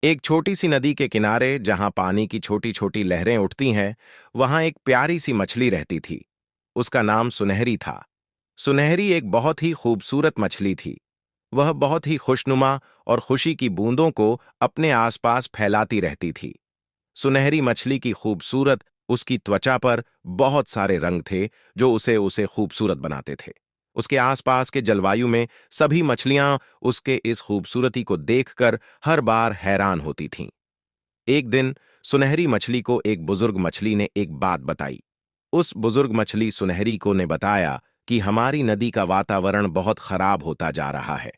एक छोटी सी नदी के किनारे जहां पानी की छोटी छोटी लहरें उठती हैं, वहां एक प्यारी सी मछली रहती थी। उसका नाम सुनहरी था। सुनहरी एक बहुत ही खूबसूरत मछली थी। वह बहुत ही खुशनुमा और खुशी की बूंदों को अपने आसपास फैलाती रहती थी। सुनहरी मछली की खूबसूरत उसकी त्वचा पर बहुत सारे रंग थे जो उसे उसे खूबसूरत बनाते थे। उसके आसपास के जलवायु में सभी मछलियां उसके इस खूबसूरती को देखकर हर बार हैरान होती थीं। एक दिन सुनहरी मछली को एक बुजुर्ग मछली ने एक बात बताई। उस बुजुर्ग मछली सुनहरी को ने बताया कि हमारी नदी का वातावरण बहुत खराब होता जा रहा है।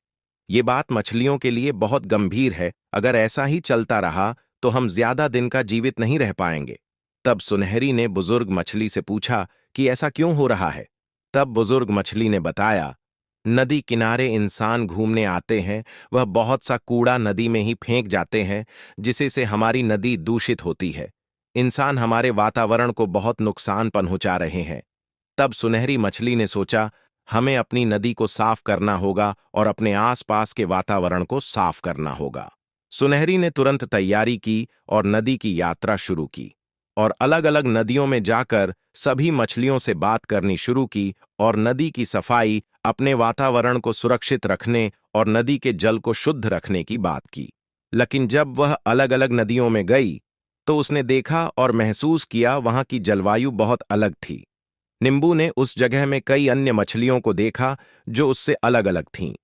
ये बात मछलियों के लिए बहुत गंभीर है। अगर ऐसा ही चलता रहा तो हम ज्यादा दिन का जीवित नहीं रह पाएंगे। तब सुनहरी ने बुजुर्ग मछली से पूछा कि ऐसा क्यों हो रहा है। तब बुजुर्ग मछली ने बताया, नदी किनारे इंसान घूमने आते हैं, वह बहुत सा कूड़ा नदी में ही फेंक जाते हैं, जिससे से हमारी नदी दूषित होती है। इंसान हमारे वातावरण को बहुत नुकसान पहुंचा रहे हैं। तब सुनहरी मछली ने सोचा, हमें अपनी नदी को साफ करना होगा और अपने आसपास के वातावरण को साफ करना होगा। सुनहरी ने तुरंत तैयारी की और नदी की यात्रा शुरू की और अलग अलग नदियों में जाकर सभी मछलियों से बात करनी शुरू की और नदी की सफाई, अपने वातावरण को सुरक्षित रखने और नदी के जल को शुद्ध रखने की बात की। लेकिन जब वह अलग अलग नदियों में गई तो उसने देखा और महसूस किया वहां की जलवायु बहुत अलग थी। नींबू ने उस जगह में कई अन्य मछलियों को देखा जो उससे अलग अलग थीं।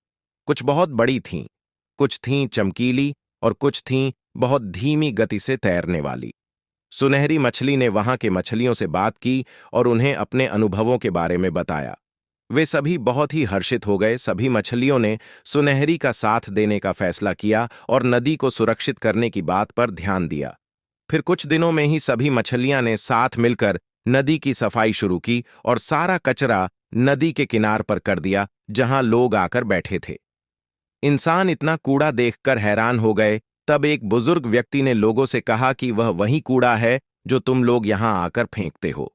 कुछ बहुत बड़ी थीं, कुछ थीं चमकीली और कुछ थीं बहुत धीमी गति से तैरने वाली। सुनहरी मछली ने वहां के मछलियों से बात की और उन्हें अपने अनुभवों के बारे में बताया। वे सभी बहुत ही हर्षित हो गए। सभी मछलियों ने सुनहरी का साथ देने का फैसला किया और नदी को सुरक्षित करने की बात पर ध्यान दिया। फिर कुछ दिनों में ही सभी मछलियां ने साथ मिलकर नदी की सफाई शुरू की और सारा कचरा नदी के किनार पर कर दिया जहां लोग आकर बैठे थे। इंसान इतना कूड़ा देखकर हैरान हो गए। तब एक बुजुर्ग व्यक्ति ने लोगों से कहा कि वह वही कूड़ा है जो तुम लोग यहां आकर फेंकते हो।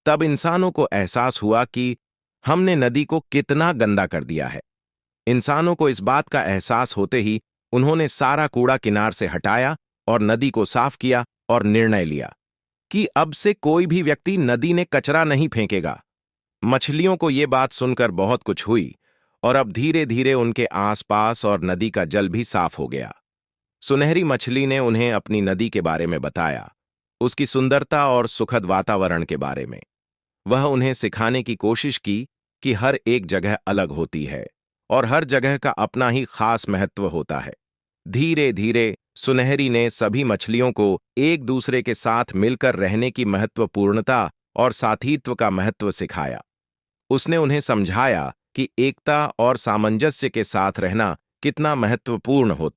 तब इंसानों को एहसास हुआ कि हमने नदी को कितना गंदा कर दिया है। इंसानों को इस बात का एहसास होते ही उन्होंने सारा कूड़ा किनार से हटाया और नदी को साफ किया और निर्णय लिया कि अब से कोई भी व्यक्ति नदी में कचरा नहीं फेंकेगा। मछलियों को ये बात सुनकर बहुत कुछ हुई और अब धीरे धीरे उनके आसपास और नदी का जल भी साफ हो गया। सुनहरी मछली ने उन्हें अपनी नदी के बारे में बताया, उसकी सुंदरता और सुखद वातावरण के बारे में। वह उन्हें सिखाने की कोशिश की कि हर एक जगह अलग होती है और हर जगह का अपना ही खास महत्व होता है। धीरे धीरे सुनहरी ने सभी मछलियों को एक दूसरे के साथ मिलकर रहने की महत्वपूर्णता और साथीत्व का महत्व सिखाया। उसने उन्हें समझाया कि एकता और सामंजस्य के साथ रहना कितना महत्वपूर्ण हो।